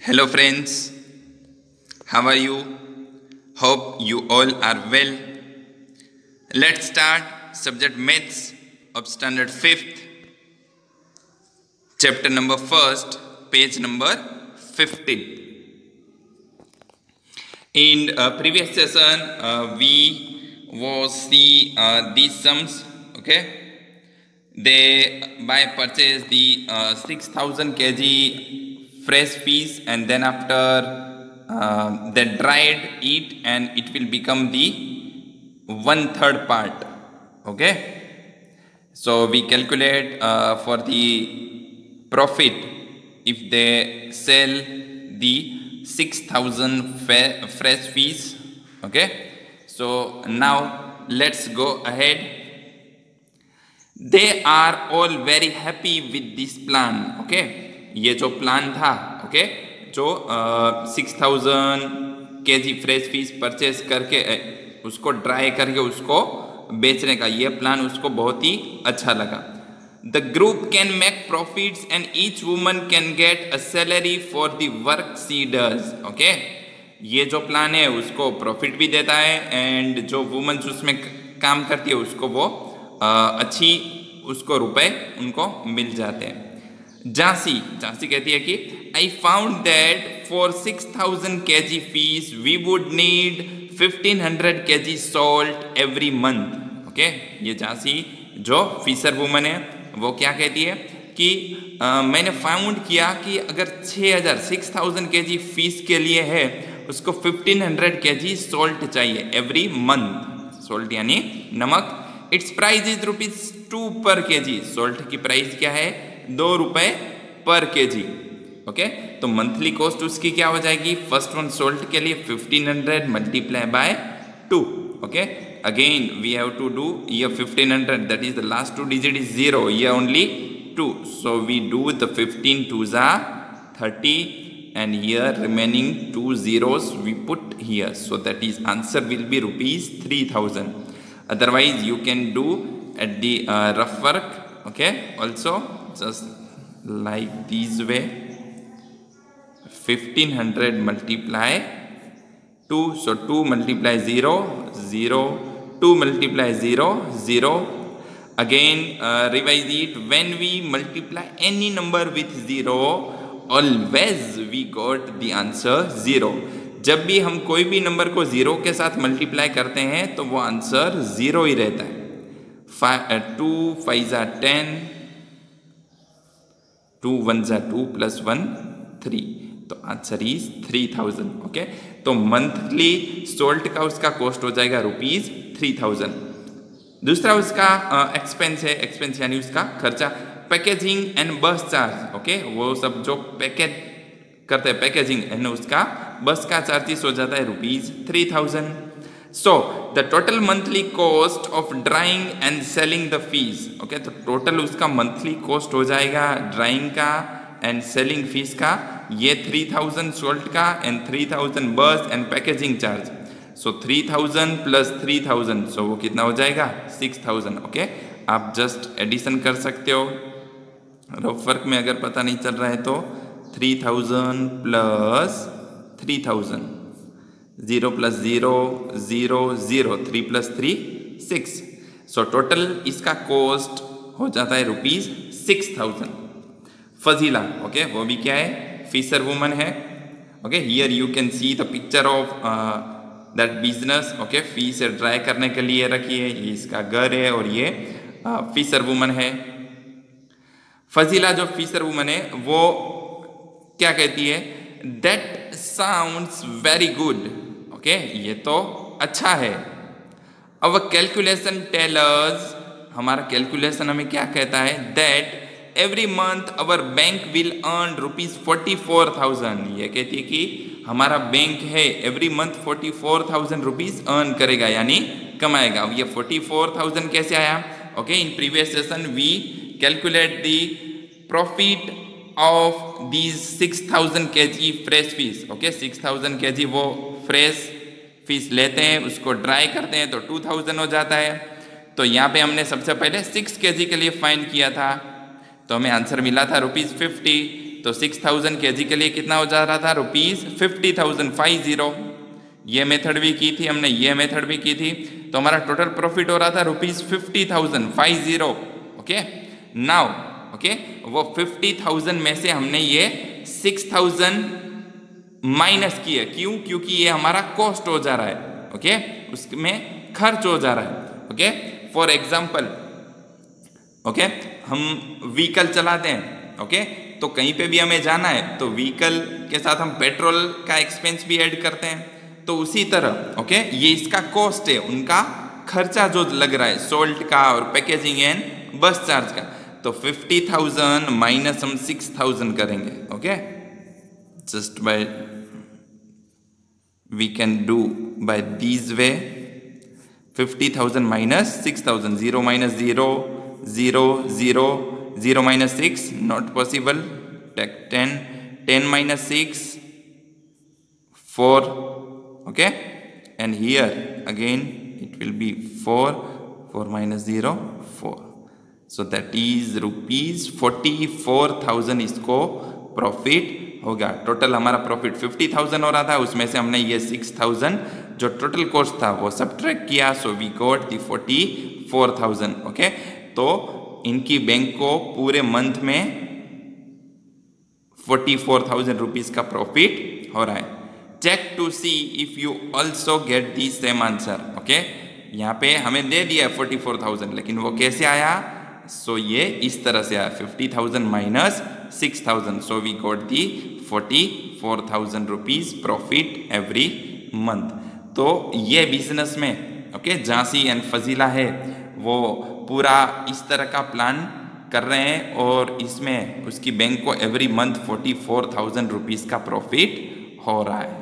Hello friends, how are you? Hope you all are well. Let's start subject maths of standard 5th, chapter number 1st, page number 15. In previous session, we was see these sums, okay? They buy purchase the 6,000 kg fresh fish, and then after they dried it, and it will become the 1/3 part. Okay, so we calculate for the profit if they sell the 6,000 fresh fish. Okay, so now let's go ahead. They are all very happy with this plan. Okay, ये जो plan था, okay, जो 6,000 kg fresh fish purchase करके उसको dry करके उसको बेचने का ये प्लान उसको बहुत ही अच्छा लगा. The group can make profits and each woman can get a salary for the work she does. Okay, ये जो प्लान है उसको प्रॉफिट भी देता है, एंड जो वुमन उसमें काम करती है उसको वो अच्छी उसको रुपए उनको मिल जाते हैं. झांसी कहती है कि I found that for 6,000 kg fish we would need 1,500 kg salt every month. Okay, ये झांसी जो फिशर वुमन है वो क्या कहती है कि मैंने फाउंड किया कि अगर 6,000 kg फिश के लिए है उसको 1,500 kg सॉल्ट चाहिए एवरी मंथ. सॉल्ट यानी नमक. इट्स प्राइस इज ₹2 पर kg. सॉल्ट की प्राइस क्या है? ₹2 पर kg. ओके, तो मंथली कॉस्ट उसकी क्या हो जाएगी? फर्स्ट वन सॉल्ट के लिए 1,500 multiply by 2. Okay, again we have to do ये 1,500, that is the last 2 digit is 0, ये only 2, so we do the 15 2s are 30, and here remaining 2 zeros we put here, so that is answer will be ₹3,000. Otherwise you can do at the rough work. Okay, also just like this way, 1,500 multiply 2, so 2 multiply 0 0, 2 multiply 0 0. Again revise it. When we multiply any number with 0, always we got the answer 0. जब भी हम कोई भी number को 0 के साथ multiply करते हैं तो वो आंसर 0 ही रहता है. 2 5 are 10, 2 1s are 2 plus 1 3, तो आंसर इज 3,000. ओके, तो मंथली सॉल्ट का उसका कॉस्ट हो जाएगा ₹3,000. दूसरा उसका एक्सपेंस है, एक्सपेंस यानी उसका खर्चा, पैकेजिंग एंड बस चार्ज. ओके, वो सब जो पैकेज करते हैं पैकेजिंग एंड उसका बस का चार्जेस हो जाता है ₹3,000. So the total monthly cost of drawing and selling the fish. Okay, तो टोटल उसका मंथली कॉस्ट हो जाएगा ड्राइंग का एंड सेलिंग फिश का ये 3,000 सॉल्ट का एंड 3,000 बस and packaging charge. So 3,000 plus 3,000, सो वो कितना हो जाएगा? 6,000. ओके, आप जस्ट एडिशन कर सकते हो. रफ वर्क में अगर पता नहीं चल रहा है तो 3,000 plus 3,000, 0 plus 0 0 0, 3 plus 3 6. So total इसका कॉस्ट हो जाता है ₹6,000. फजीला, ओके, वो भी क्या है? फिशर वुमन है. Okay, here you can see the picture of that business. Okay, fish dry करने के लिए रखी है, ये इसका घर है और ये फिशर वुमन है. फजीला जो फिशर वुमन है वो क्या कहती है? That sounds very good. Okay, ये तो अच्छा है. अवर कैलकुलेशन टेल अस, हमारा कैलकुलेशन हमें क्या कहता है? That every month our bank will earn ₹44,000. ये कहती है कि हमारा बैंक है एवरी मंथ 44,000 रुपीज अर्न करेगा, यानी कमाएगा. अब ये 44,000 कैसे आया? Okay, in previous session we calculate the profit of these 6,000 kg fresh fish. Okay, 6,000 kg वो फ्रेश फिश लेते हैं, उसको ड्राई करते हैं तो 2,000 हो जाता है. तो यहाँ पे हमने सबसे पहले 6 kg के लिए फाइंड किया था, तो हमें आंसर मिला था ₹50. तो 6000 kg के लिए कितना हो जा रहा था, रुपीज 50,050। ये मेथड भी की थी हमने, ये मेथड भी की थी, तो हमारा टोटल प्रॉफिट हो रहा था रुपीज 50,050। ओके नाउ ओके, वो 50,000 में से हमने ये 6,000 माइनस किया, क्यों, क्योंकि ये हमारा कॉस्ट हो जा रहा है। ओके उसमें खर्च हो जा रहा है। ओके फॉर एग्जाम्पल ओके हम व्हीकल चलाते हैं। ओके तो कहीं पे भी हमें जाना है तो व्हीकल के साथ हम पेट्रोल का एक्सपेंस भी ऐड करते हैं, तो उसी तरह ओके ये इसका कॉस्ट है, उनका खर्चा जो लग रहा है सोल्ट का और पैकेजिंग एंड बस चार्ज का। तो 50,000 माइनस हम 6,000 करेंगे। Okay just by we can do by this way, 50,000 minus 6,000, 0 minus 0 0 0 0 minus 6 not possible, take 10 10 minus 6 4 okay, and here again it will be 4 4 minus 0 4, so that is rupees 44,000 इसको profit होगा। Total हमारा profit 50,000 हो रहा था, उसमें से हमने ये 6,000 जो टोटल कॉस्ट था वो सबट्रैक्ट किया, so we got the 44,000। Okay तो इनकी बैंक को पूरे मंथ में 44,000 रुपीज का प्रॉफिट हो रहा है। Check to see if you also get the same answer. Okay यहाँ पे हमें दे दिया 44,000, लेकिन वो कैसे आया, सो ये इस तरह से आया 50,000 minus 6,000, so we got the 44,000 rupees profit every month. तो ये बिजनेस में ओके झांसी एंड फजीला है वो पूरा इस तरह का प्लान कर रहे हैं, और इसमें उसकी बैंक को एवरी मंथ 44,000 रुपीज का प्रॉफिट हो रहा है।